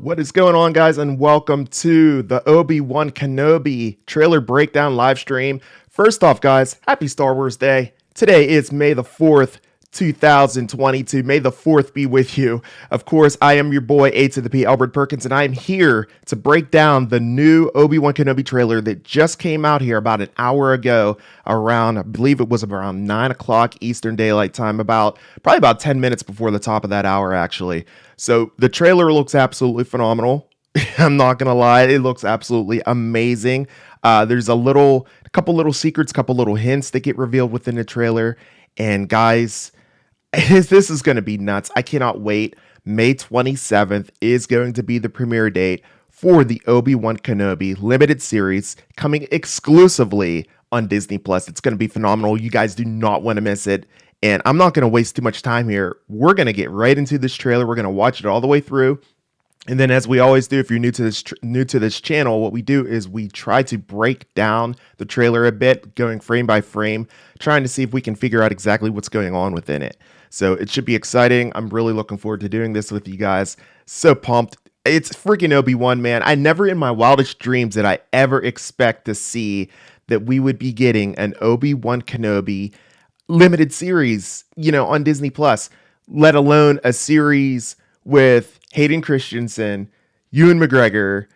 What is going on, guys, and welcome to the Obi-Wan Kenobi trailer breakdown live stream. First off, guys, happy Star Wars Day. Today is May the 4th, 2022. May the 4th be with you. Of course, I am your boy, A to the P, Albert Perkins, and I am here to break down the new Obi-Wan Kenobi trailer that just came out here about an hour ago around, I believe it was around 9 o'clock Eastern Daylight Time, probably about 10 minutes before the top of that hour, actually. So the trailer looks absolutely phenomenal. I'm not going to lie. It looks absolutely amazing. There's a couple little secrets, couple little hints that get revealed within the trailer. And guys, this is going to be nuts. I cannot wait. May 27th is going to be the premiere date for the Obi-Wan Kenobi limited series coming exclusively on Disney Plus. It's going to be phenomenal. You guys do not want to miss it. And I'm not going to waste too much time here. We're going to get right into this trailer. We're going to watch it all the way through. And then, as we always do, if you're new to this channel, what we do is we try to break down the trailer a bit, going frame by frame, trying to see if we can figure out exactly what's going on within it. So it should be exciting. I'm really looking forward to doing this with you guys. So pumped. It's freaking Obi-Wan, man. I never in my wildest dreams did I ever expect to see that we would be getting an Obi-Wan Kenobi limited series, on Disney Plus, let alone a series with Hayden Christensen, Ewan McGregor,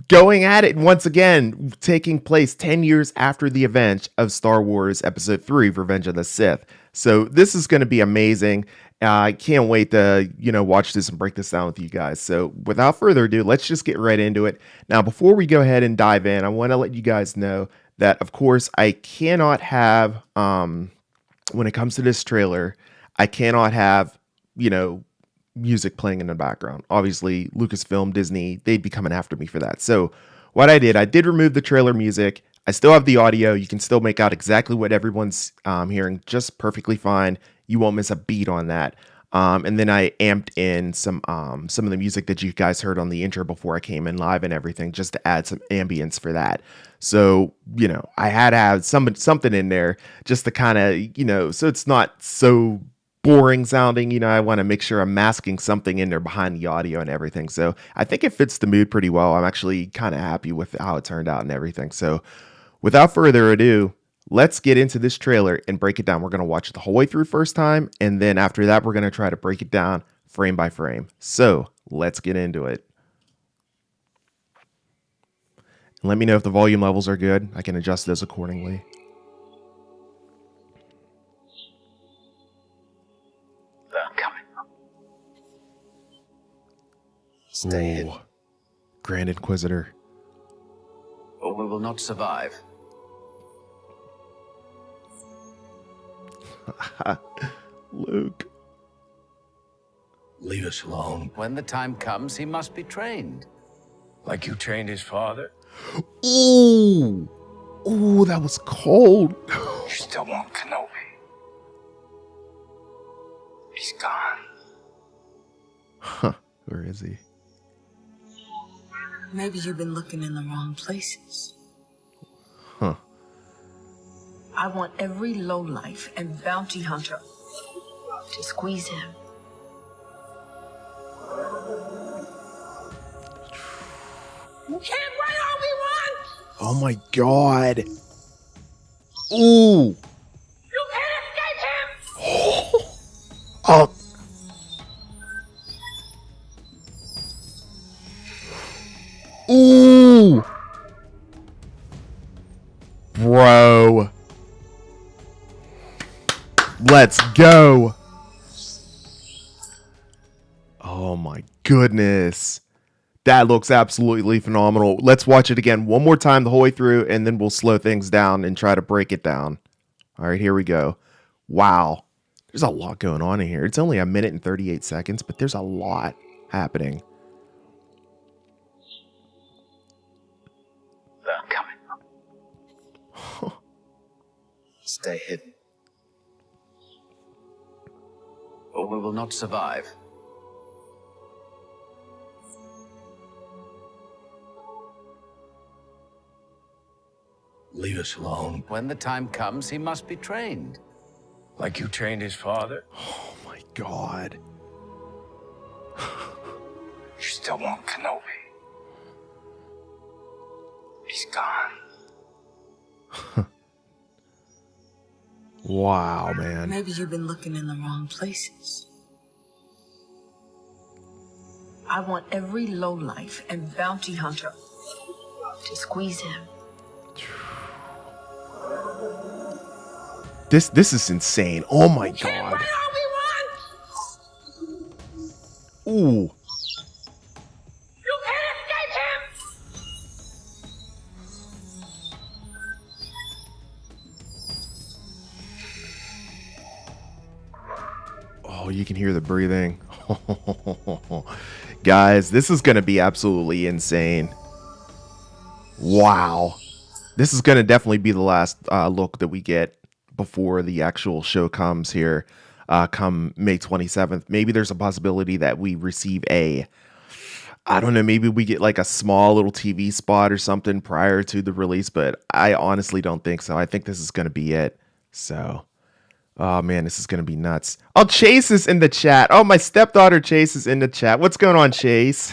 going at it once again, taking place 10 years after the event of Star Wars Episode 3, Revenge of the Sith. So this is going to be amazing. I can't wait to, watch this and break this down with you guys. So without further ado, let's just get right into it. Now, before we go ahead and dive in, I want to let you guys know that, of course, I cannot have, when it comes to this trailer, I cannot have, music playing in the background. Obviously, Lucasfilm, Disney, they'd be coming after me for that. So what I did remove the trailer music. I still have the audio. You can still make out exactly what everyone's hearing just perfectly fine. You won't miss a beat on that. And then I amped in some of the music that you guys heard on the intro before I came in live and everything, just to add some ambience for that. So, I had to have something in there just to kind of, so it's not so boring sounding. I want to make sure I'm masking something in there behind the audio and everything. So I think it fits the mood pretty well. I'm actually kind of happy with how it turned out and everything. So without further ado, let's get into this trailer and break it down. We're going to watch it the whole way through first time. And then after that, we're going to try to break it down frame by frame. So let's get into it. And let me know if the volume levels are good. I can adjust those accordingly. I'm coming. Stay hidden. Grand Inquisitor. Or we will not survive. Luke. Leave us alone. When the time comes, he must be trained. Like you trained his father? Ooh. Ooh, that was cold. You still want Kenobi. He's gone. Huh. Where is he? Maybe you've been looking in the wrong places. Huh. I want every lowlife and bounty hunter to squeeze him. You can't run, Obi-Wan! Oh my God. Ooh. You can't escape him! Oh. Ooh. Bro. Let's go. Oh my goodness. That looks absolutely phenomenal. Let's watch it again one more time the whole way through, and then we'll slow things down and try to break it down. All right, here we go. Wow. There's a lot going on in here. It's only 1 minute and 38 seconds, but there's a lot happening. I'm coming. Stay hidden. Or we will not survive. Leave us alone. When the time comes, he must be trained. Like you trained his father? Oh my God. You still want Kenobi. He's gone. Wow, man. Maybe you've been looking in the wrong places. I want every lowlife and bounty hunter to squeeze him. This is insane. Oh my god. Ooh. You can't escape him! Oh, you can hear the breathing. Guys, this is going to be absolutely insane. Wow. This is going to definitely be the last look that we get before the actual show comes here come May 27th. Maybe there's a possibility that we receive I don't know, maybe we get like a small little TV spot or something prior to the release, but I honestly don't think so. I think this is going to be it. So, oh man, this is going to be nuts. Oh, Chase is in the chat. Oh, my stepdaughter Chase is in the chat. What's going on, Chase?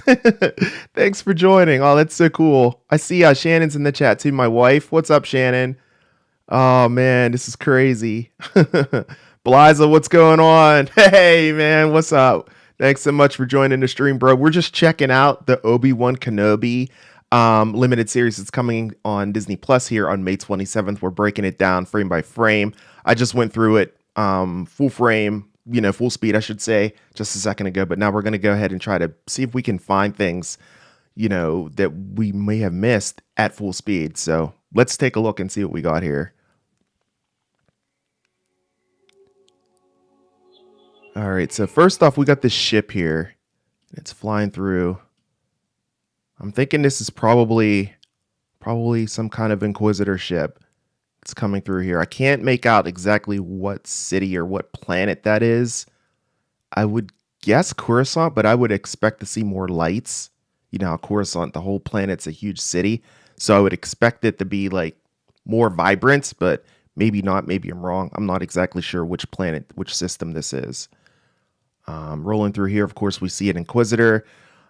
Thanks for joining. Oh, that's so cool. I see Shannon's in the chat too, my wife. What's up, Shannon? Oh man, this is crazy. Beliza, what's going on? Hey man, what's up? Thanks so much for joining the stream, bro. We're just checking out the Obi-Wan Kenobi limited series that's coming on Disney Plus here on May 27th. We're breaking it down frame by frame. I just went through it full frame, full speed, I should say, just a second ago. But now we're going to go ahead and try to see if we can find things, that we may have missed at full speed. So let's take a look and see what we got here. All right, so first off, we got this ship here. It's flying through. I'm thinking this is probably some kind of Inquisitor ship. It's coming through here. I can't make out exactly what city or what planet that is. I would guess Coruscant, but I would expect to see more lights. You know how Coruscant, the whole planet's a huge city. So I would expect it to be like more vibrant, but maybe not. Maybe I'm wrong. I'm not exactly sure which planet, which system this is. Rolling through here, of course, we see an Inquisitor.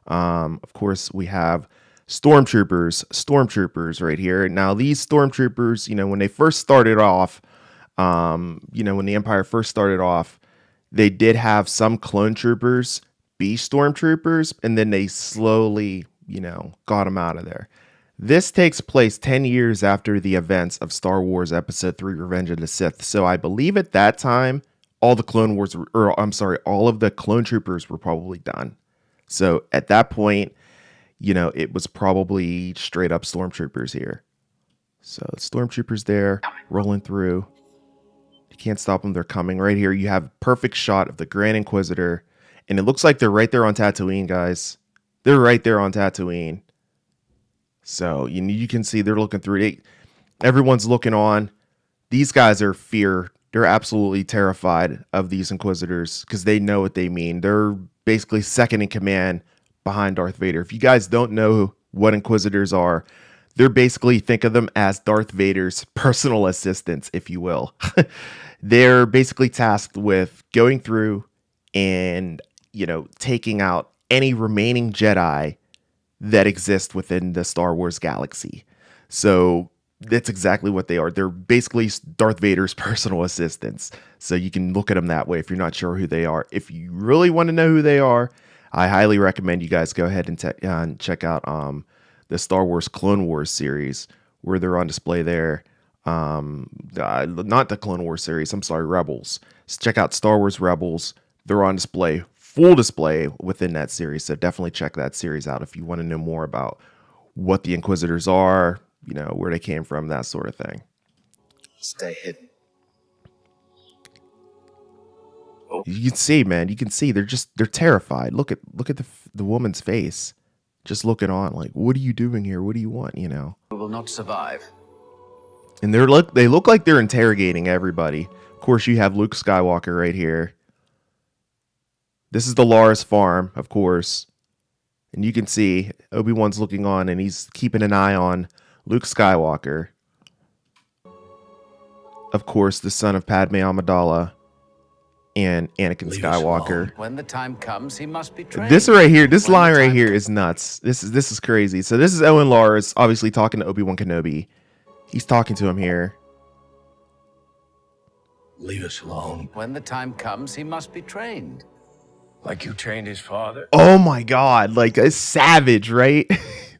Of course, we have stormtroopers right here. Now, these stormtroopers, when they first started off, when the Empire first started off, they did have some clone troopers be stormtroopers, and then they slowly, got them out of there. This takes place 10 years after the events of Star Wars Episode 3, Revenge of the Sith. So I believe at that time, all of the clone troopers were probably done. So at that point, it was probably straight up stormtroopers here. So stormtroopers there, rolling through. You can't stop them. They're coming right here. You have a perfect shot of the Grand Inquisitor. And it looks like they're right there on Tatooine, guys. They're right there on Tatooine. So you can see they're looking through it. Everyone's looking on. These guys are they're absolutely terrified of these Inquisitors because they know what they mean. They're basically second in command behind Darth Vader. If you guys don't know what Inquisitors are, they're basically, think of them as Darth Vader's personal assistants, if you will. They're basically tasked with going through and, taking out any remaining Jedi that exist within the Star Wars galaxy. So that's exactly what they are. They're basically Darth Vader's personal assistants. So you can look at them that way if you're not sure who they are. If you really want to know who they are, I highly recommend you guys go ahead and check out the Star Wars Clone Wars series, where they're on display there. Not the Clone Wars series, I'm sorry, Rebels. So check out Star Wars Rebels. They're on display, full display within that series. So definitely check that series out if you want to know more about what the Inquisitors are, where they came from, that sort of thing. Stay hidden. You can see, man. You can see they're terrified. Look at the woman's face, just looking on. Like, what are you doing here? What do you want? We will not survive. And they look like they're interrogating everybody. Of course, you have Luke Skywalker right here. This is the Lars farm, of course, and you can see Obi-Wan's looking on, and he's keeping an eye on Luke Skywalker. Of course, the son of Padme Amidala. and Anakin Skywalker. When the time comes, he must be trained. This right here, this line right here is nuts. This is crazy. So this is Owen Lars obviously talking to Obi-Wan Kenobi. He's talking to him here. Leave us alone. When the time comes, he must be trained. Like you trained his father? Oh my God, like a savage, right?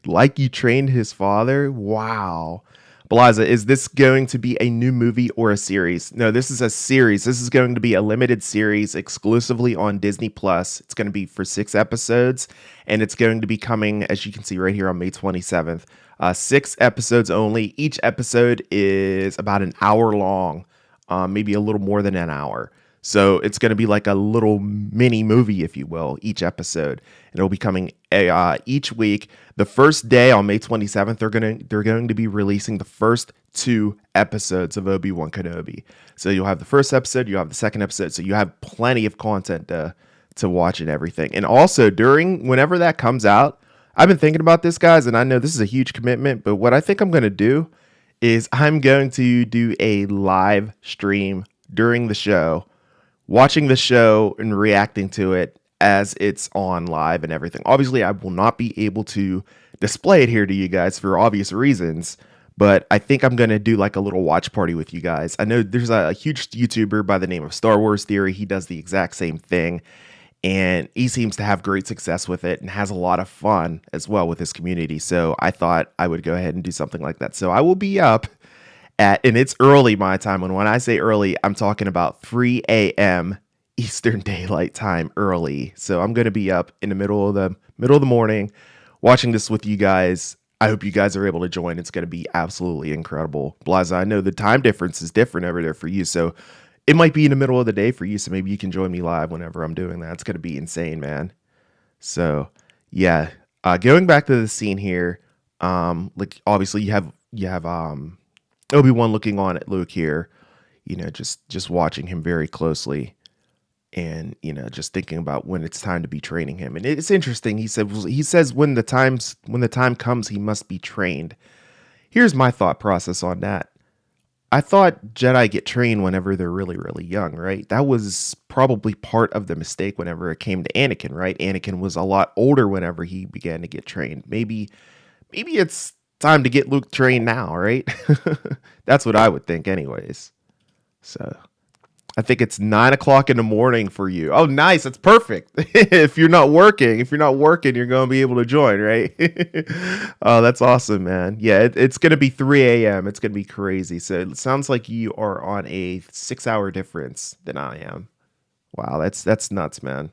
Like you trained his father. Wow. Blaza, is this going to be a new movie or a series? No, this is a series. This is going to be a limited series exclusively on Disney Plus. It's going to be for 6 episodes, and it's going to be coming, as you can see right here, on May 27th. 6 episodes only. Each episode is about an hour long, maybe a little more than an hour. So it's going to be like a little mini movie, if you will, each episode. And it'll be coming each week. The first day on May 27th, they're going to be releasing the first 2 episodes of Obi-Wan Kenobi. So you'll have the first episode, you'll have the second episode. So you have plenty of content to watch and everything. And also whenever that comes out, I've been thinking about this, guys, and I know this is a huge commitment, but what I think I'm going to do is I'm going to do a live stream during the show, watching the show and reacting to it as it's on live and everything. Obviously, I will not be able to display it here to you guys for obvious reasons, but I think I'm going to do like a little watch party with you guys. I know there's a huge YouTuber by the name of Star Wars Theory. He does the exact same thing, and he seems to have great success with it and has a lot of fun as well with his community. So I thought I would go ahead and do something like that. So I will be up and it's early my time. And when I say early, I'm talking about 3 a.m. Eastern Daylight Time early. So I'm going to be up in the middle of the morning watching this with you guys. I hope you guys are able to join. It's going to be absolutely incredible. Blaza, I know the time difference is different over there for you. So it might be in the middle of the day for you. So maybe you can join me live whenever I'm doing that. It's going to be insane, man. So yeah, going back to the scene here. Like obviously you have Obi-Wan looking on at Luke here, just watching him very closely and, just thinking about when it's time to be training him. And it's interesting. He says when the time comes, he must be trained. Here's my thought process on that. I thought Jedi get trained whenever they're really, really young, right? That was probably part of the mistake whenever it came to Anakin, right? Anakin was a lot older whenever he began to get trained. Maybe it's time to get Luke trained now, right? That's what I would think anyways. So I think it's 9 o'clock in the morning for you. Oh, nice. That's perfect. If you're not working, you're going to be able to join, right? Oh, that's awesome, man. Yeah, it's going to be 3 a.m. It's going to be crazy. So it sounds like you are on a 6-hour difference than I am. Wow, that's nuts, man.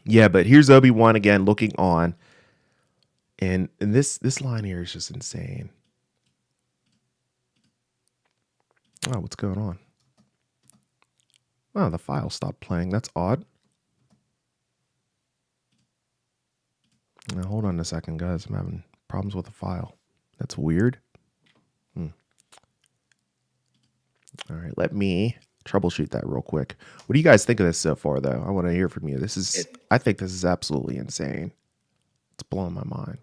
Yeah, but here's Obi-Wan again looking on. And this line here is just insane. Oh, what's going on? Oh, the file stopped playing. That's odd. Now, hold on a second, guys. I'm having problems with the file. That's weird. All right, let me troubleshoot that real quick. What do you guys think of this so far, though? I want to hear from you. I think this is absolutely insane. It's blowing my mind.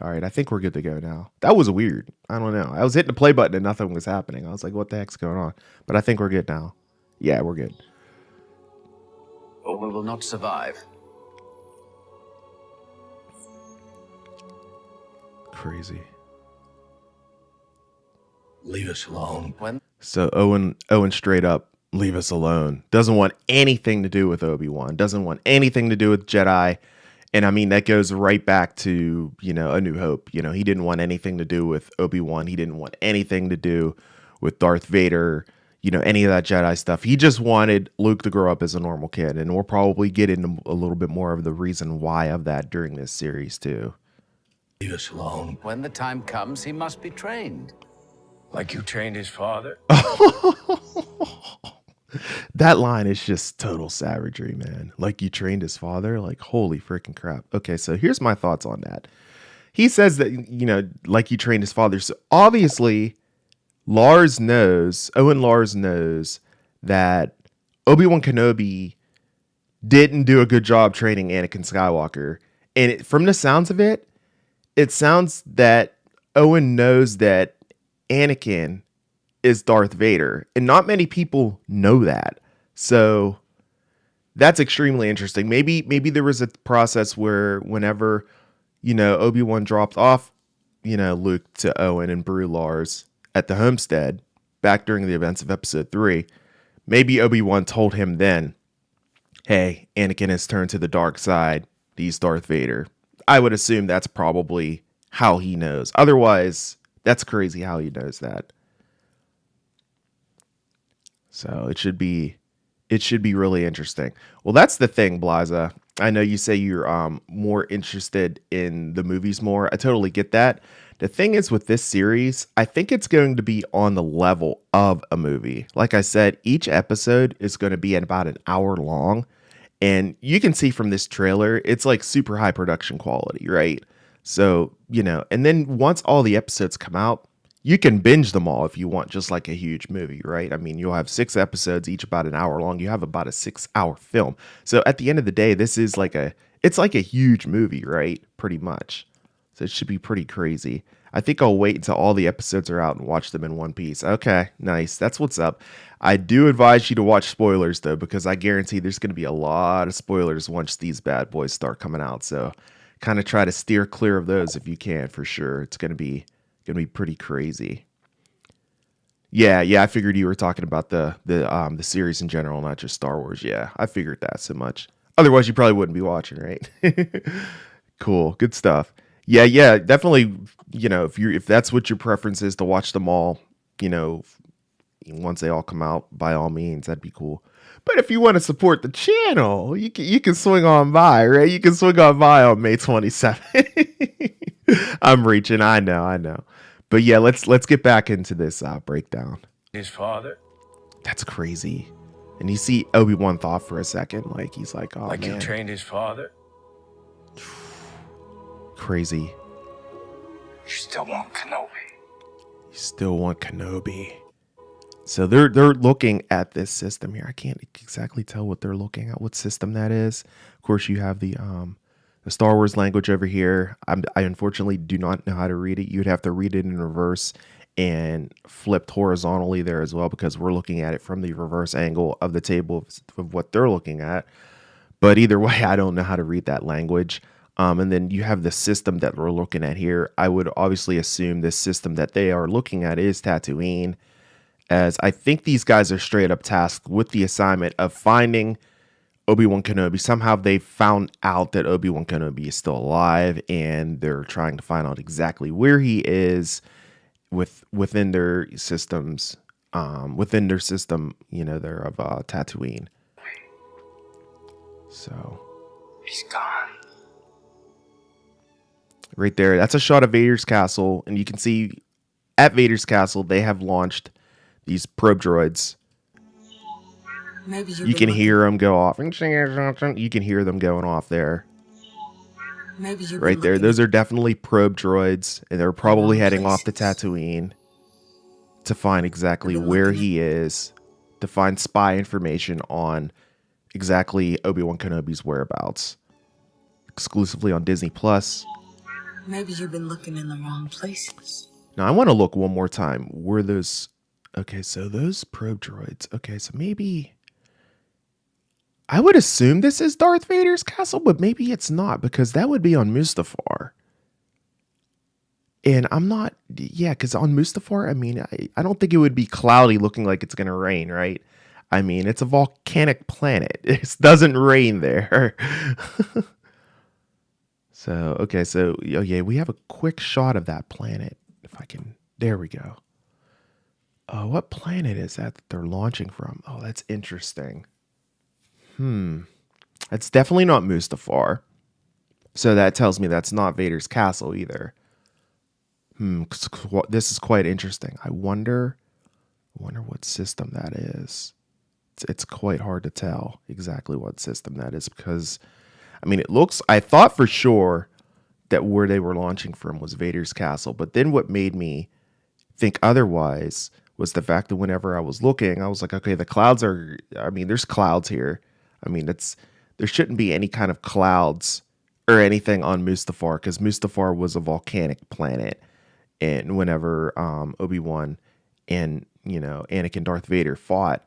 All right, I think we're good to go now. That was weird. I don't know. I was hitting the play button and nothing was happening. I was like, what the heck's going on? But I think we're good now. Yeah, we're good. Or we will not survive. Crazy. Leave us alone. So Owen straight up, leave us alone. Doesn't want anything to do with Obi-Wan. Doesn't want anything to do with Jedi. And I mean, that goes right back to, A New Hope. He didn't want anything to do with Obi-Wan. He didn't want anything to do with Darth Vader, any of that Jedi stuff. He just wanted Luke to grow up as a normal kid. And we'll probably get into a little bit more of the reason why of that during this series, too. Leave us alone. When the time comes, he must be trained. Like you trained his father? That line is just total savagery, man. Like you trained his father? Like, holy freaking crap. Okay, so here's my thoughts on that. He says that, like you trained his father. So obviously, Owen Lars knows that Obi-Wan Kenobi didn't do a good job training Anakin Skywalker. And from the sounds of it, it sounds that Owen knows that Anakin is Darth Vader, and not many people know that. So That's extremely interesting. Maybe there was a process where whenever, Obi-Wan dropped off, Luke to Owen and Bru Lars at the homestead back during the events of episode 3, maybe Obi-Wan told him then, hey, Anakin has turned to the dark side. He's Darth Vader. I would assume that's probably how he knows. Otherwise, that's crazy how he knows that. So it should be really interesting. Well, that's the thing, Blaza. I know you say you're more interested in the movies more. I totally get that. The thing is with this series, I think it's going to be on the level of a movie. Like I said, each episode is going to be at about an hour long. And you can see from this trailer, it's like super high production quality, right? So, and then once all the episodes come out, you can binge them all if you want, just like a huge movie, right? I mean, you'll have 6 episodes, each about an hour long. You have about a 6-hour film. So at the end of the day, this is it's like a huge movie, right? Pretty much. So it should be pretty crazy. I think I'll wait until all the episodes are out and watch them in one piece. Okay, nice. That's what's up. I do advise you to watch spoilers though, because I guarantee there's going to be a lot of spoilers once these bad boys start coming out. So kind of try to steer clear of those if you can, for sure. It's going to be pretty crazy. Yeah, I figured you were talking about the series in general, not just Star Wars. Yeah, I figured that so much. Otherwise, you probably wouldn't be watching, right? Cool, good stuff. Yeah, definitely. If that's what your preference is, to watch them all, once they all come out, by all means, that'd be cool. But if you want to support the channel, you can swing on by, right? You can swing on by on May 27th. I'm reaching, I know. But yeah, let's get back into this breakdown. His father? That's crazy. And you see Obi-Wan thought for a second, like he's like, oh like man. You trained his father? Crazy. You still want Kenobi? You still want Kenobi. So they're looking at this system here. I can't exactly tell what they're looking at, what system that is. Of course, you have the Star Wars language over here. I unfortunately do not know how to read it. You'd have to read it in reverse and flipped horizontally there as well, because we're looking at it from the reverse angle of the table of what they're looking at. But either way, I don't know how to read that language. And then you have the system that we're looking at here. I would obviously assume this system that they are looking at is Tatooine, as I think these guys are straight up tasked with the assignment of finding Obi-Wan Kenobi. Somehow they found out that Obi-Wan Kenobi is still alive, and they're trying to find out exactly where he is within their systems, they're of Tatooine. So He's gone. Right there, that's a shot of Vader's castle, and you can see at Vader's castle they have launched these probe droids. Maybe you can hear them go off. You can hear them going off there. Maybe right there. Those are definitely probe droids, and they're probably heading off to Tatooine to find exactly where he is, to find spy information on exactly Obi-Wan Kenobi's whereabouts. Exclusively on Disney Plus. Maybe you've been looking in the wrong places. Now I want to look one more time. Were those... Okay, so those probe droids. Okay, so maybe... I would assume this is Darth Vader's castle, but maybe it's not, because that would be on Mustafar. And I'm not... Yeah, because on Mustafar, I mean, I don't think it would be cloudy looking like it's going to rain, right? I mean, it's a volcanic planet. It doesn't rain there. So, okay, so, oh yeah, we have a quick shot of that planet. If I can... There we go. Oh, what planet is that they're launching from? Oh, that's interesting. That's definitely not Mustafar. So that tells me that's not Vader's castle either. This is quite interesting. I wonder what system that is. It's quite hard to tell exactly what system that is, because, I mean, I thought for sure that where they were launching from was Vader's castle, but then what made me think otherwise was the fact that whenever I was looking, I was like, okay, the clouds are, I mean, there's clouds here. I mean, there shouldn't be any kind of clouds or anything on Mustafar, because Mustafar was a volcanic planet. And whenever Obi-Wan and, Anakin Darth Vader fought,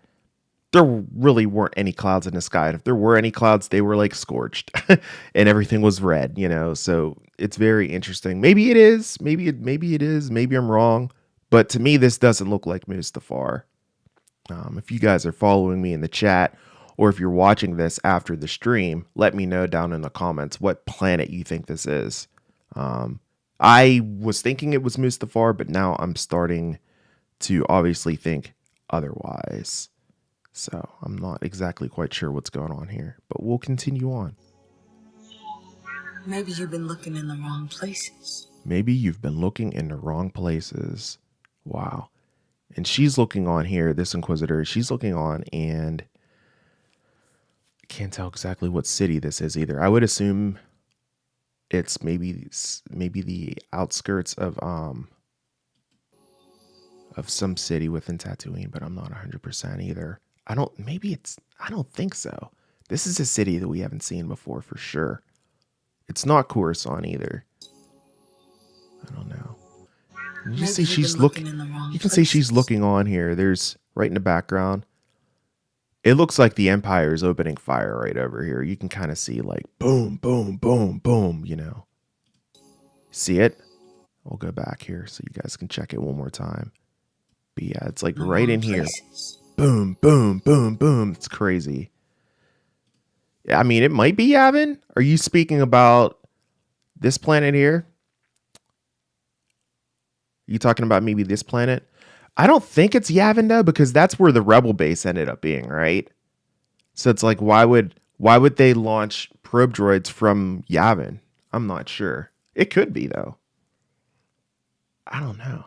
there really weren't any clouds in the sky. And if there were any clouds, they were like scorched and everything was red, you know? So it's very interesting. Maybe it is, maybe it is, maybe I'm wrong, but to me, this doesn't look like Mustafar. If you guys are following me in the chat, or if you're watching this after the stream, let me know down in the comments what planet you think this is. I was thinking it was Mustafar, but now I'm starting to obviously think otherwise. So I'm not exactly quite sure what's going on here, but we'll continue on. Maybe you've been looking in the wrong places. Maybe you've been looking in the wrong places. Wow. And she's looking on here, this Inquisitor, she's looking on, and I can't tell exactly what city this is either. I would assume it's maybe the outskirts of some city within Tatooine, but I'm not 100% either. I don't think so. This is a city that we haven't seen before for sure. It's not Coruscant either. I don't know. You just say she's looking. You can say she's looking on here. There's right in the background. It looks like the Empire is opening fire right over here. You can kind of see like boom, boom, boom, boom, you know. See it? I'll go back here so you guys can check it one more time. But yeah, it's like right in here. Boom, boom, boom, boom. It's crazy. I mean, it might be Yavin. Are you speaking about this planet here? You talking about maybe this planet? I don't think it's Yavin though, because that's where the rebel base ended up being, right? So it's like, why would they launch probe droids from Yavin? I'm not sure. It could be though. I don't know.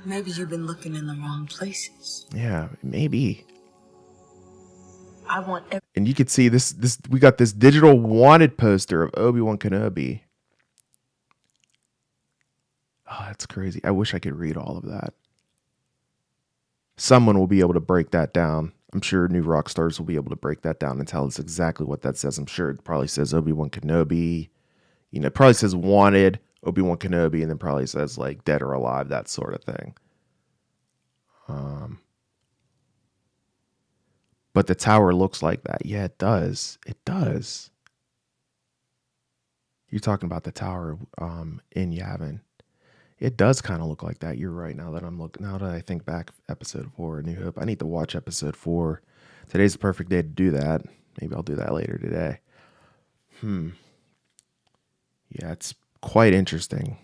Maybe you've been looking in the wrong places. Yeah, maybe. I want. And you could see this. We got this digital wanted poster of Obi-Wan Kenobi. Oh, that's crazy. I wish I could read all of that. Someone will be able to break that down. I'm sure new rock stars will be able to break that down and tell us exactly what that says. I'm sure it probably says Obi-Wan Kenobi. You know, it probably says wanted Obi-Wan Kenobi, and then probably says like dead or alive, that sort of thing. But the tower looks like that. Yeah, it does. It does. You're talking about the tower in Yavin. It does kind of look like that. You're right. Now that I think back, episode 4, New Hope. I need to watch episode 4. Today's the perfect day to do that. Maybe I'll do that later today. Yeah, it's quite interesting.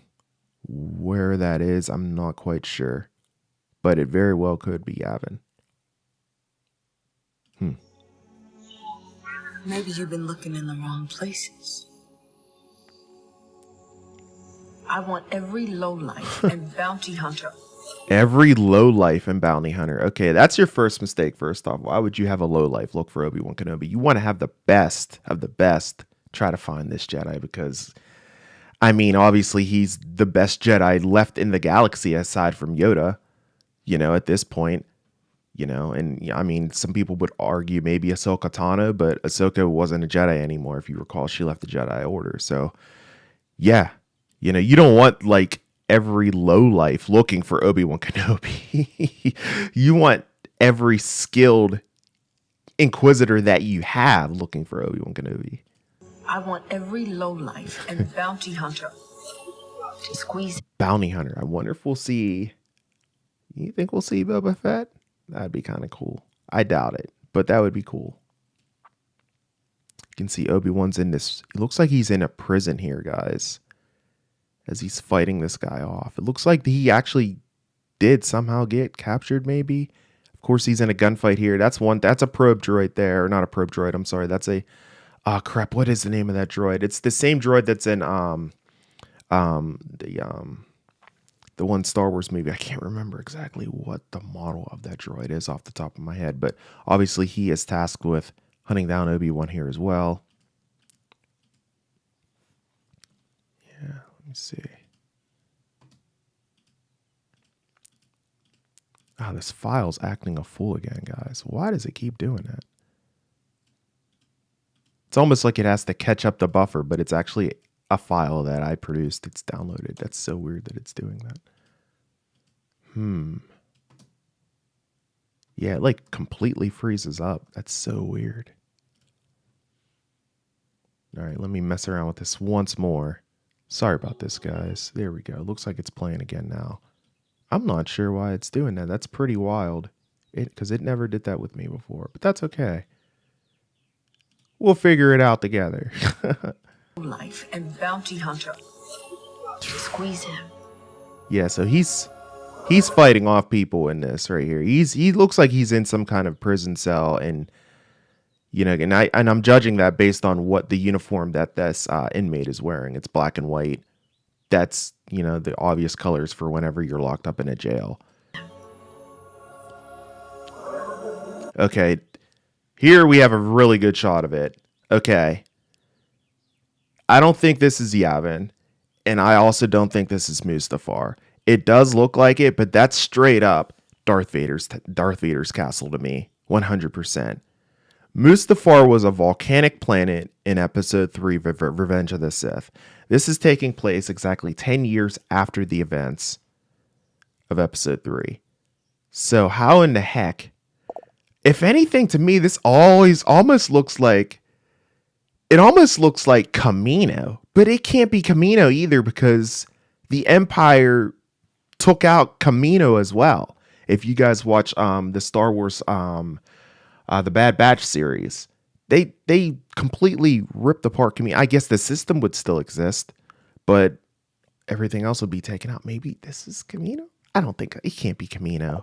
Where that is, I'm not quite sure. But it very well could be Yavin. Maybe you've been looking in the wrong places. I want every lowlife and bounty hunter. Every lowlife and bounty hunter. Okay, that's your first mistake. First off, why would you have a lowlife look for Obi-Wan Kenobi? You want to have the best of the best try to find this Jedi, because I mean, obviously he's the best Jedi left in the galaxy aside from Yoda, you know, at this point, you know, and I mean, some people would argue maybe Ahsoka Tano, but Ahsoka wasn't a Jedi anymore. If you recall, she left the Jedi Order. So yeah, you know, you don't want like every lowlife looking for Obi-Wan Kenobi. You want every skilled Inquisitor that you have looking for Obi-Wan Kenobi. I want every lowlife and bounty hunter to squeeze. Bounty hunter. I wonder if we'll see. You think we'll see Boba Fett? That'd be kind of cool. I doubt it, but that would be cool. You can see Obi-Wan's in this. It looks like he's in a prison here, guys, as he's fighting this guy off. It looks like he actually did somehow get captured, maybe. Of course, he's in a gunfight here. That's a probe droid there. Or not a probe droid. I'm sorry. That's a... Oh, crap. What is the name of that droid? It's the same droid that's in the one Star Wars movie. I can't remember exactly what the model of that droid is off the top of my head, but obviously he is tasked with hunting down Obi-Wan here as well. Yeah, let me see. Ah, this file's acting a fool again, guys. Why does it keep doing that? It's almost like it has to catch up the buffer, but it's actually a file that I produced. It's downloaded. That's so weird that it's doing that. Yeah, it like completely freezes up. That's so weird. All right, let me mess around with this once more. Sorry about this, guys. There we go. Looks like it's playing again now. I'm not sure why it's doing that. That's pretty wild. Because it never did that with me before. But that's okay. We'll figure it out together. Life and bounty hunter. Squeeze him. Yeah, so he's fighting off people in this right here. He looks like he's in some kind of prison cell, and you know, and I'm judging that based on what the uniform that this inmate is wearing. It's black and white. That's, you know, the obvious colors for whenever you're locked up in a jail. Okay, here we have a really good shot of it. Okay, I don't think this is Yavin, and I also don't think this is Mustafar. It does look like it, but that's straight up Darth Vader's castle to me, 100%. Mustafar was a volcanic planet in Episode 3, Revenge of the Sith. This is taking place exactly 10 years after the events of Episode 3. So how in the heck? If anything, to me, this almost looks like Kamino, but it can't be Kamino either because the Empire took out Kamino as well. If you guys watch the Star Wars the Bad Batch series, they completely ripped apart Kamino. I guess the system would still exist, but everything else would be taken out. Maybe this is Kamino? I don't think it can't be Kamino.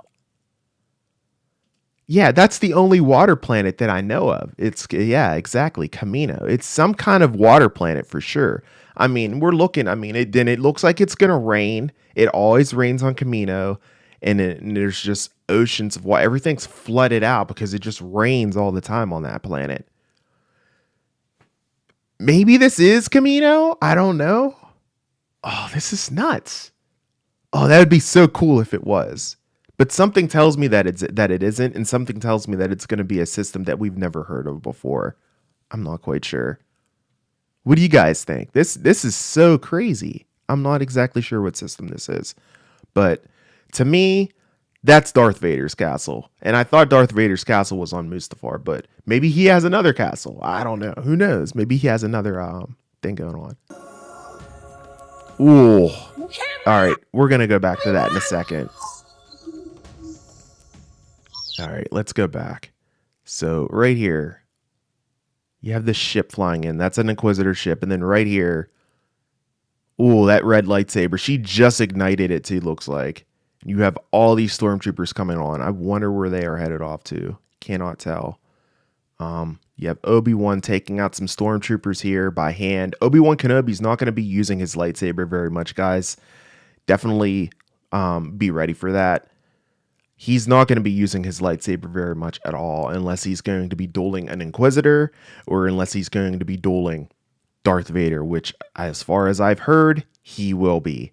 Yeah, that's the only water planet that I know of. Yeah, exactly, Kamino. It's some kind of water planet for sure. I mean, it looks like it's gonna rain. It always rains on Kamino, and there's just oceans of water. Everything's flooded out because it just rains all the time on that planet. Maybe this is Kamino? I don't know. Oh, this is nuts. Oh, that would be so cool if it was. But something tells me that it isn't, and something tells me that it's going to be a system that we've never heard of before. I'm not quite sure. What do you guys think? This is so crazy. I'm not exactly sure what system this is. But to me, that's Darth Vader's castle. And I thought Darth Vader's castle was on Mustafar, but maybe he has another castle. I don't know. Who knows? Maybe he has another thing going on. Ooh. All right, we're going to go back to that in a second. All right, let's go back. So right here, you have this ship flying in. That's an Inquisitor ship. And then right here, ooh, that red lightsaber. She just ignited it too, looks like. You have all these stormtroopers coming on. I wonder where they are headed off to. Cannot tell. You have Obi-Wan taking out some stormtroopers here by hand. Obi-Wan Kenobi's not going to be using his lightsaber very much, guys. Definitely be ready for that. He's not going to be using his lightsaber very much at all unless he's going to be dueling an Inquisitor or unless he's going to be dueling Darth Vader, which, as far as I've heard, he will be.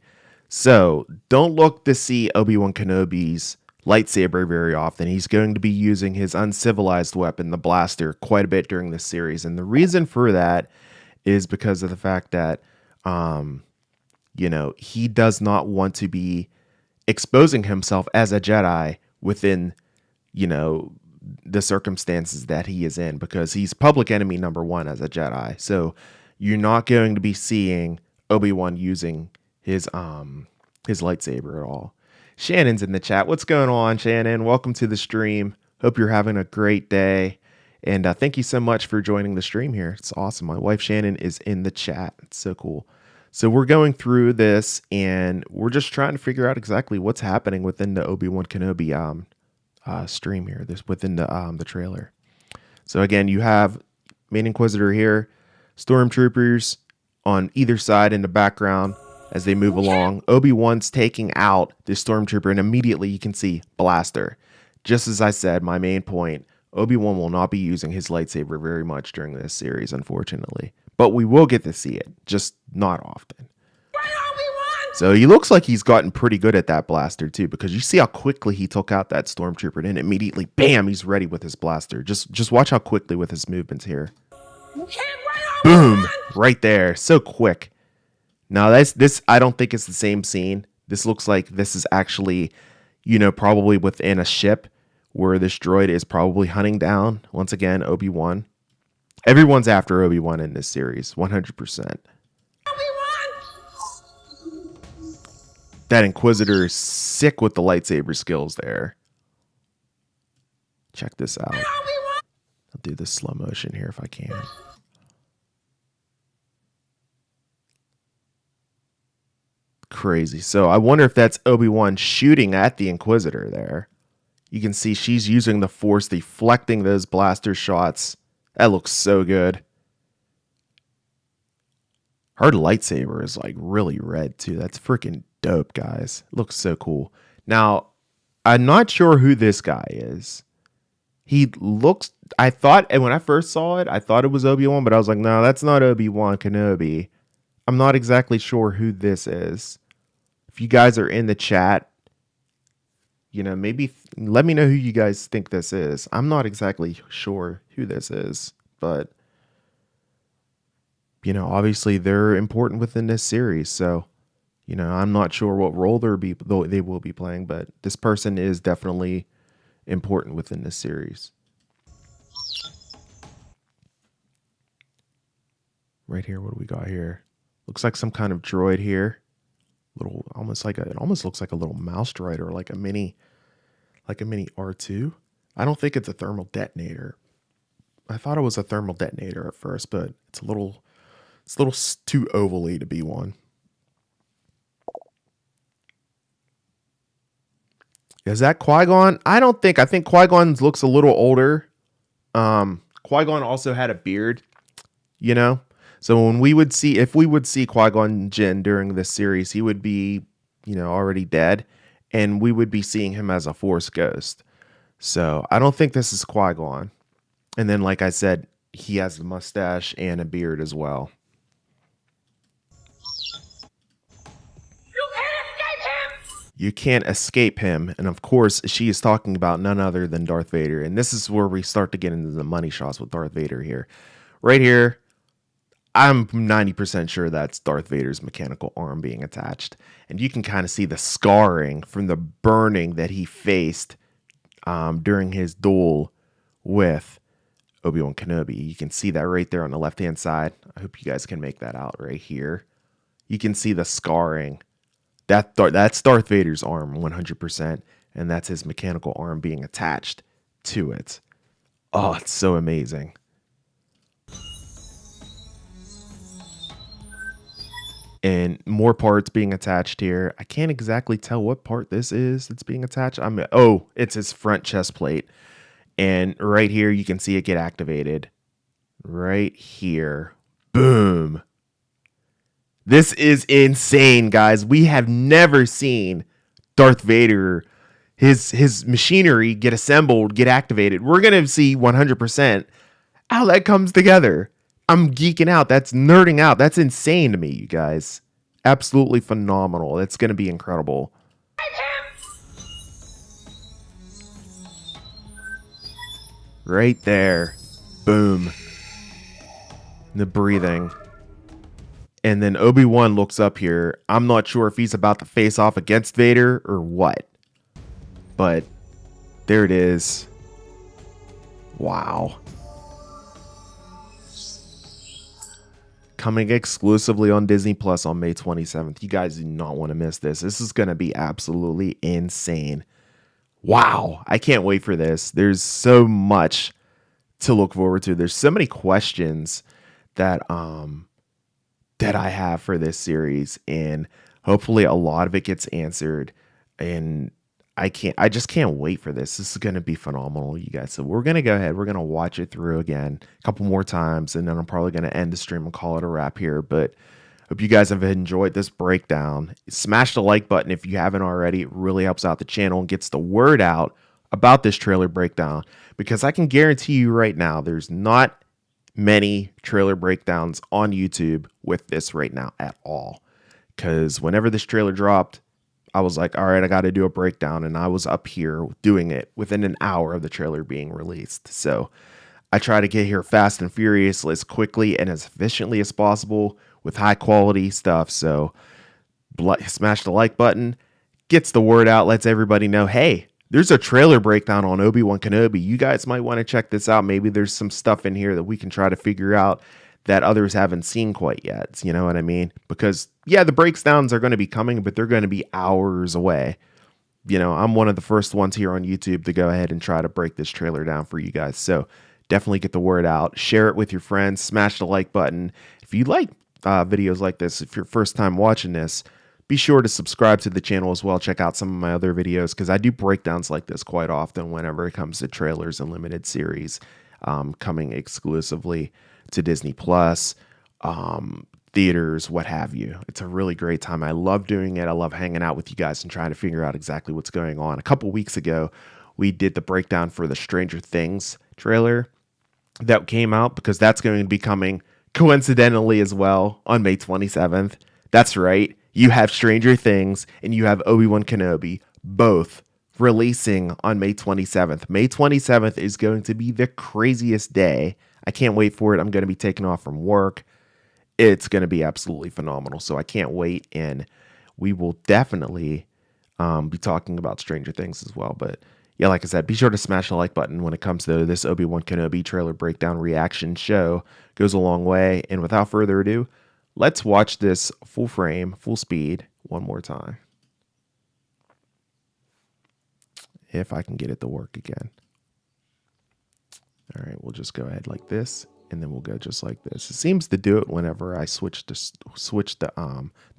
So don't look to see Obi-Wan Kenobi's lightsaber very often. He's going to be using his uncivilized weapon, the blaster, quite a bit during this series. And the reason for that is because of the fact that, he does not want to be exposing himself as a Jedi within, the circumstances that he is in, because he's public enemy number one as a Jedi. So you're not going to be seeing Obi-Wan using his lightsaber at all. Shannon's in the chat. What's going on, Shannon? Welcome to the stream. Hope you're having a great day. And thank you so much for joining the stream here. It's awesome. My wife Shannon is in the chat. It's so cool. So we're going through this and we're just trying to figure out exactly what's happening within the Obi-Wan Kenobi stream here, this within the trailer. So again, you have main Inquisitor here, stormtroopers on either side in the background as they move along. Obi-Wan's taking out the stormtrooper, and immediately you can see blaster. Just as I said, my main point, Obi-Wan will not be using his lightsaber very much during this series, unfortunately. But we will get to see it, just not often. So he looks like he's gotten pretty good at that blaster too, because you see how quickly he took out that stormtrooper, and then immediately, bam, he's ready with his blaster. Just watch how quickly with his movements here. Boom, right there, so quick. Now this I don't think it's the same scene. This looks like this is actually, probably within a ship where this droid is probably hunting down, once again, Obi-Wan. Everyone's after Obi-Wan in this series, 100%. That Inquisitor is sick with the lightsaber skills there. Check this out. I'll do this slow motion here if I can. Crazy. So I wonder if that's Obi-Wan shooting at the Inquisitor there. You can see she's using the Force, deflecting those blaster shots. That looks so good. Her lightsaber is like really red too. That's freaking dope, guys. It looks so cool. Now, I'm not sure who this guy is. He looks, I thought, and when I first saw it, I thought it was Obi-Wan, but I was like, no, that's not Obi-Wan Kenobi. I'm not exactly sure who this is. If you guys are in the chat, you know, maybe let me know who you guys think this is. I'm not exactly sure who this is, but, you know, obviously they're important within this series. So, you know, I'm not sure what role they will be playing, but this person is definitely important within this series. Right here, what do we got here? Looks like some kind of droid here. Little, it almost looks like a little mouse droid or like a mini R2. I don't think it's a thermal detonator. I thought it was a thermal detonator at first, but it's a little too ovally to be one. Is that Qui-Gon? I think Qui-Gon looks a little older. Qui-Gon also had a beard, you know? So if we would see Qui-Gon Jinn during this series, he would be, you know, already dead, and we would be seeing him as a Force ghost. So I don't think this is Qui-Gon. And then, like I said, he has the mustache and a beard as well. You can't escape him. And of course, she is talking about none other than Darth Vader. And this is where we start to get into the money shots with Darth Vader here. Right here, I'm 90% sure that's Darth Vader's mechanical arm being attached. And you can kind of see the scarring from the burning that he faced during his duel with Obi-Wan Kenobi. You can see that right there on the left-hand side. I hope you guys can make that out right here. You can see the scarring. That's Darth Vader's arm, 100%. And that's his mechanical arm being attached to it. Oh, it's so amazing. And more parts being attached here. I can't exactly tell what part this is that's being attached. It's his front chest plate. And right here, you can see it get activated. Right here. Boom. This is insane, guys. We have never seen Darth Vader, his machinery get assembled, get activated. We're going to see 100% how that comes together. I'm geeking out. That's nerding out. That's insane to me, you guys. Absolutely phenomenal. It's going to be incredible. Right there. Boom. The breathing. And then Obi-Wan looks up here. I'm not sure if he's about to face off against Vader or what. But there it is. Wow. Coming exclusively on Disney Plus on May 27th. You guys do not want to miss this. This is going to be absolutely insane. Wow. I can't wait for this. There's so much to look forward to. There's so many questions that I have for this series, and hopefully a lot of it gets answered. And I just can't wait for this. This is going to be phenomenal, you guys. So we're going to go ahead. We're going to watch it through again a couple more times, and then I'm probably going to end the stream and call it a wrap here. But hope you guys have enjoyed this breakdown. Smash the like button if you haven't already. It really helps out the channel and gets the word out about this trailer breakdown, because I can guarantee you right now, there's not many trailer breakdowns on YouTube with this right now at all. Because whenever this trailer dropped, I was like, all right, I got to do a breakdown. And I was up here doing it within an hour of the trailer being released. So I try to get here fast and furious, as quickly and as efficiently as possible with high quality stuff. So smash the like button, gets the word out, lets everybody know, hey, there's a trailer breakdown on Obi-Wan Kenobi. You guys might want to check this out. Maybe there's some stuff in here that we can try to figure out that others haven't seen quite yet. You know what I mean? Because, yeah, the breakdowns are going to be coming, but they're going to be hours away. You know, I'm one of the first ones here on YouTube to go ahead and try to break this trailer down for you guys. So definitely get the word out. Share it with your friends. Smash the like button. If you like videos like this, if you're first time watching this, be sure to subscribe to the channel as well. Check out some of my other videos because I do breakdowns like this quite often whenever it comes to trailers and limited series coming exclusively to Disney Plus, theaters, what have you. It's a really great time. I love doing it. I love hanging out with you guys and trying to figure out exactly what's going on. A couple weeks ago, we did the breakdown for the Stranger Things trailer that came out because that's going to be coming coincidentally as well on May 27th. That's right. You have Stranger Things and you have Obi-Wan Kenobi, both releasing on May 27th. May 27th is going to be the craziest day. I can't wait for it. I'm going to be taking off from work. It's going to be absolutely phenomenal. So I can't wait. And we will definitely be talking about Stranger Things as well. But yeah, like I said, be sure to smash the like button when it comes to this Obi-Wan Kenobi trailer breakdown reaction show. Goes a long way. And without further ado, let's watch this full frame, full speed one more time. If I can get it to work again. All right, we'll just go ahead like this, and then we'll go just like this. It seems to do it whenever I switch the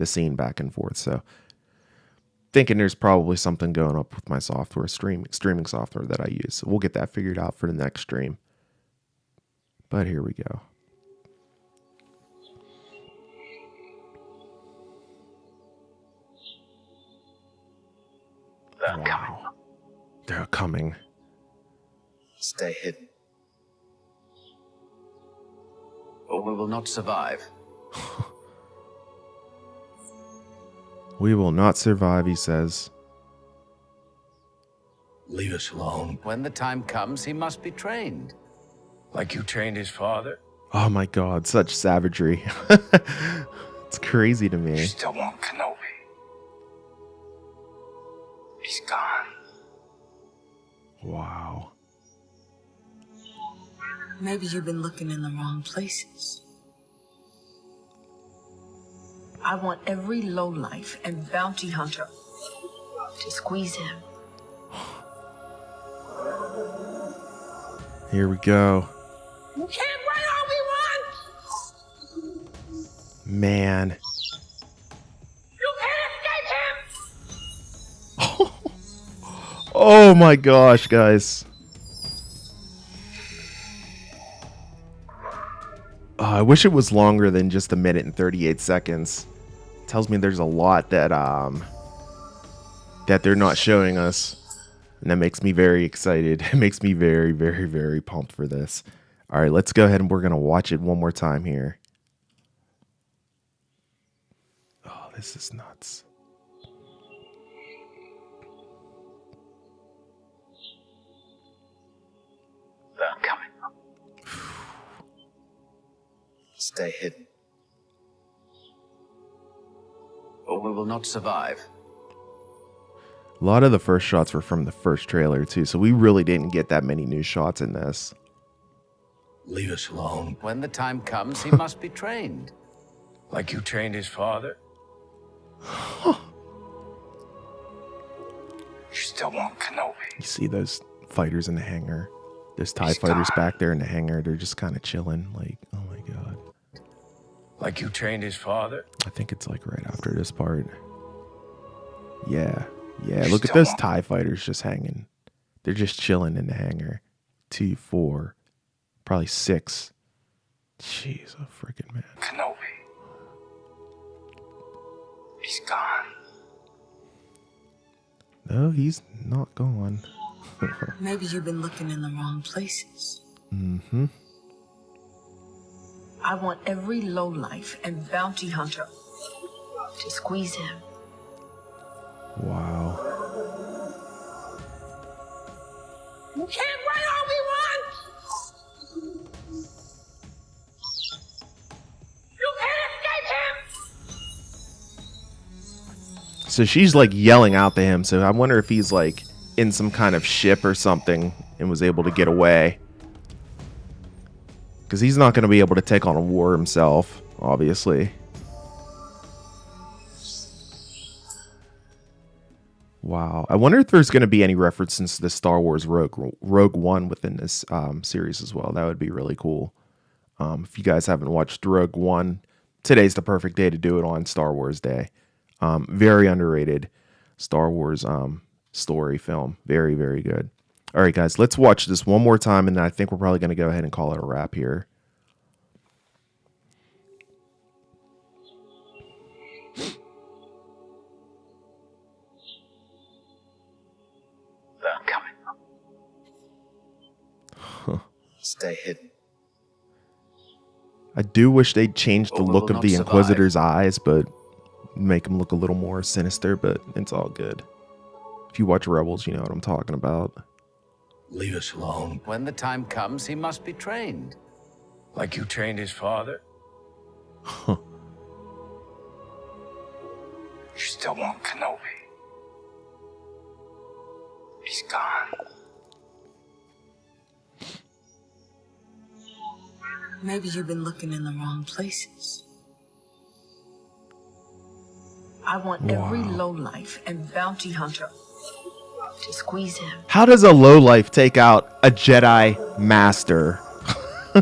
scene back and forth. So, thinking there's probably something going up with my software, streaming software that I use. So we'll get that figured out for the next stream. But here we go. Wow. They're coming. Stay hidden, or we will not survive. We will not survive, he says. Leave us alone. When the time comes, he must be trained. Like you trained his father? Oh my god, such savagery. It's crazy to me. You still want Kenobi. He's gone. Wow. Maybe you've been looking in the wrong places. I want every lowlife and bounty hunter to squeeze him. Here we go. You can't run, Obi-Wan! Man. You can't escape him! Oh my gosh, guys. I wish it was longer than just 1 minute and 38 seconds. Tells me there's a lot that that they're not showing us. And that makes me very excited. It makes me very, very, very pumped for this. All right, let's go ahead and we're going to watch it one more time here. Oh, this is nuts. They're coming. Stay hidden, or we will not survive. A lot of the first shots were from the first trailer too, so we really didn't get that many new shots in this. Leave us alone. When the time comes, he must be trained. Like you trained his father? You still want Kenobi. You see those fighters in the hangar? Those TIE He's fighters gone. back there in the hangar, they're just kind of chilling. Like, oh my god. Like you trained his father? I think it's like right after this part. Yeah. Yeah, You look at still those want- TIE fighters just hanging. They're just chilling in the hangar. 2, 4, probably 6. Jeez, a freaking man. Kenobi. He's gone. No, he's not gone. Maybe you've been looking in the wrong places. Mm-hmm. I want every lowlife and bounty hunter to squeeze him. Wow. You can't run, Obi-Wan! You can't escape him! So she's like yelling out to him. So I wonder if he's like in some kind of ship or something and was able to get away. Because he's not going to be able to take on a war himself, obviously. Wow. I wonder if there's going to be any references to the Star Wars Rogue One within this series as well. That would be really cool. If you guys haven't watched Rogue One, today's the perfect day to do it on Star Wars Day. Very underrated Star Wars story film. Very, very good. All right, guys, let's watch this one more time, and then I think we're probably going to go ahead and call it a wrap here. I'm coming. Stay hidden. I do wish they'd change the Or we look will of the not survive. Inquisitor's eyes, but make them look a little more sinister, but it's all good. If you watch Rebels, you know what I'm talking about. Leave us alone. When the time comes, he must be trained. Like you trained his father? Huh. You still want Kenobi. He's gone. Maybe you've been looking in the wrong places. I want every lowlife and bounty hunter to squeeze him. How does a lowlife take out a Jedi Master? You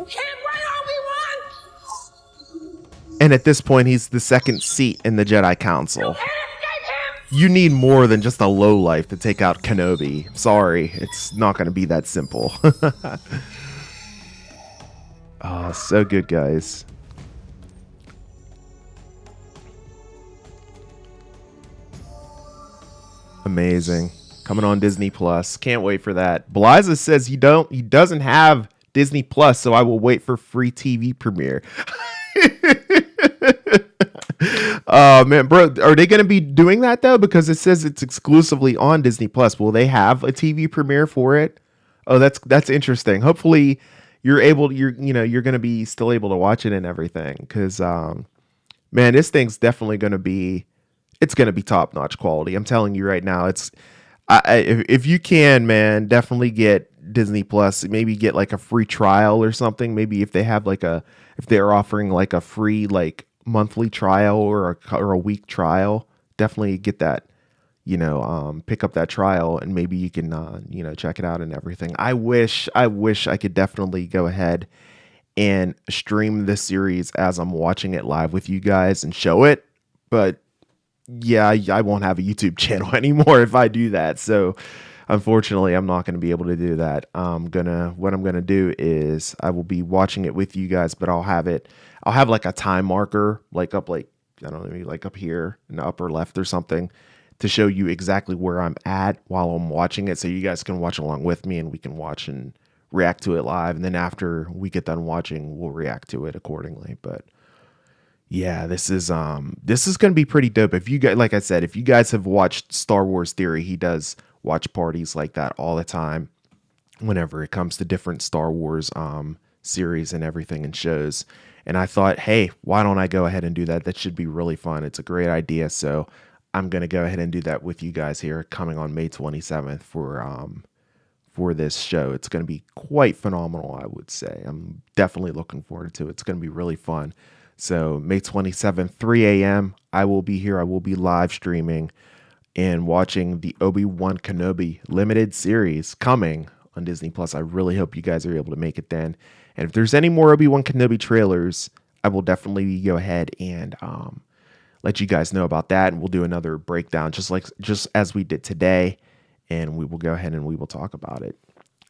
can't run, Obi-Wan! And at this point, he's the second seat in the Jedi Council. You need more than just a lowlife to take out Kenobi. Sorry, it's not going to be that simple. Oh, so good, guys. Amazing. Coming on Disney Plus. Can't wait for that. Beliza says he doesn't have Disney Plus, so I will wait for free TV premiere. Oh man, bro, are they going to be doing that though? Because it says it's exclusively on Disney Plus. Will they have a TV premiere for it? Oh, that's interesting. Hopefully you're going to be still able to watch it and everything. Because man, this thing's definitely going to be, it's going to be top notch quality. I'm telling you right now. If you can, man, definitely get Disney Plus. Maybe get like a free trial or something. Maybe if they're offering like a free like monthly trial or a week trial, definitely get that. Pick up that trial and maybe you can check it out and everything. I wish I could definitely go ahead and stream this series as I'm watching it live with you guys and show it, but yeah, I won't have a YouTube channel anymore if I do that. So unfortunately, I'm not going to be able to do that. What I'm going to do is I will be watching it with you guys, but I'll have like a time marker, like up, like, I don't know, maybe like up here in the upper left or something to show you exactly where I'm at while I'm watching it. So you guys can watch along with me and we can watch and react to it live. And then after we get done watching, we'll react to it accordingly. But yeah, this is going to be pretty dope. If you guys, like I said, if you guys have watched Star Wars Theory, he does watch parties like that all the time whenever it comes to different Star Wars series and everything and shows. And I thought, hey, why don't I go ahead and do that? That should be really fun. It's a great idea. So I'm going to go ahead and do that with you guys here coming on May 27th for this show. It's going to be quite phenomenal, I would say. I'm definitely looking forward to it. It's going to be really fun. So May 27th, 3 a.m., I will be here. I will be live streaming and watching the Obi-Wan Kenobi limited series coming on Disney Plus. I really hope you guys are able to make it then. And if there's any more Obi-Wan Kenobi trailers, I will definitely go ahead and let you guys know about that. And we'll do another breakdown just as we did today. And we will go ahead and we will talk about it.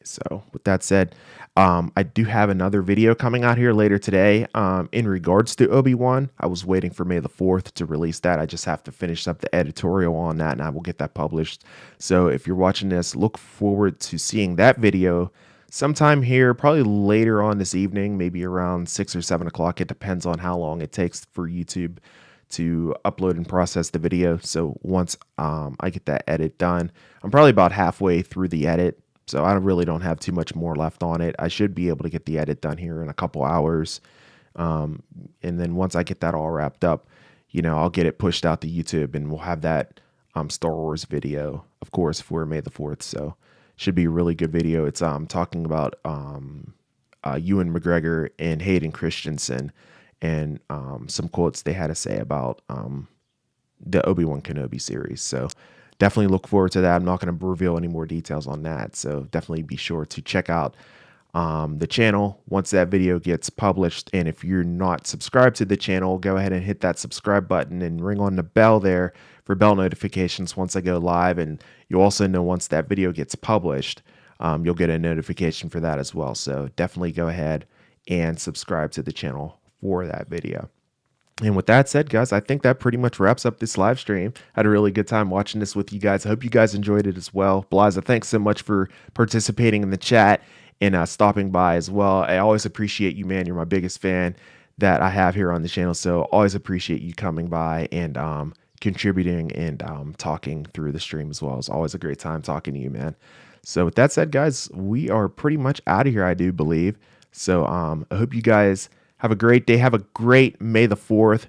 So with that said, I do have another video coming out here later today in regards to Obi-Wan. I was waiting for May the 4th to release that. I just have to finish up the editorial on that and I will get that published. So if you're watching this, look forward to seeing that video sometime here, probably later on this evening, maybe around 6 or 7 o'clock. It depends on how long it takes for YouTube to upload and process the video. So once I get that edit done, I'm probably about halfway through the edit. So I really don't have too much more left on it. I should be able to get the edit done here in a couple hours. And then once I get that all wrapped up, I'll get it pushed out to YouTube and we'll have that Star Wars video, of course, for May the 4th. So should be a really good video. It's talking about Ewan McGregor and Hayden Christensen, and some quotes they had to say about the Obi-Wan Kenobi series. So definitely look forward to that. I'm not going to reveal any more details on that. So definitely be sure to check out the channel once that video gets published. And if you're not subscribed to the channel, go ahead and hit that subscribe button and ring on the bell there for bell notifications once I go live. And you'll also know once that video gets published, you'll get a notification for that as well. So definitely go ahead and subscribe to the channel for that video. And with that said, guys, I think that pretty much wraps up this live stream. Had a really good time watching this with you guys. I hope you guys enjoyed it as well. Blaza, thanks so much for participating in the chat and stopping by as well. I always appreciate you, man. You're my biggest fan that I have here on the channel. So always appreciate you coming by and contributing and talking through the stream as well. It's always a great time talking to you, man. So with that said, guys, we are pretty much out of here, I do believe. So I hope you guys have a great day. Have a great May the 4th.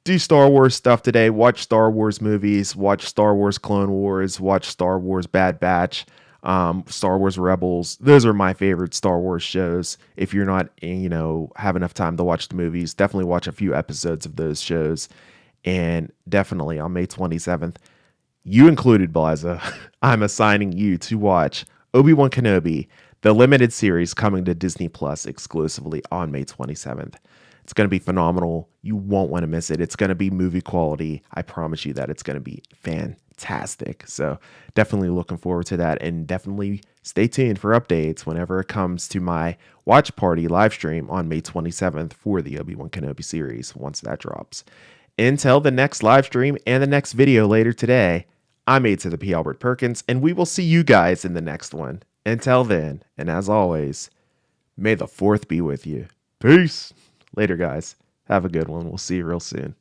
Do Star Wars stuff today. Watch Star Wars movies. Watch Star Wars Clone Wars. Watch Star Wars Bad Batch. Star Wars Rebels. Those are my favorite Star Wars shows. If you're not, have enough time to watch the movies, definitely watch a few episodes of those shows. And definitely on May 27th, you included, Blaza, I'm assigning you to watch Obi-Wan Kenobi, the limited series coming to Disney Plus exclusively on May 27th. It's going to be phenomenal. You won't want to miss it. It's going to be movie quality. I promise you that it's going to be fantastic. So definitely looking forward to that, and definitely stay tuned for updates whenever it comes to my watch party live stream on May 27th for the Obi-Wan Kenobi series once that drops. Until the next live stream and the next video later today, I'm A to the P. Albert Perkins, and we will see you guys in the next one. Until then, and as always, may the 4th be with you. Peace. Later, guys. Have a good one. We'll see you real soon.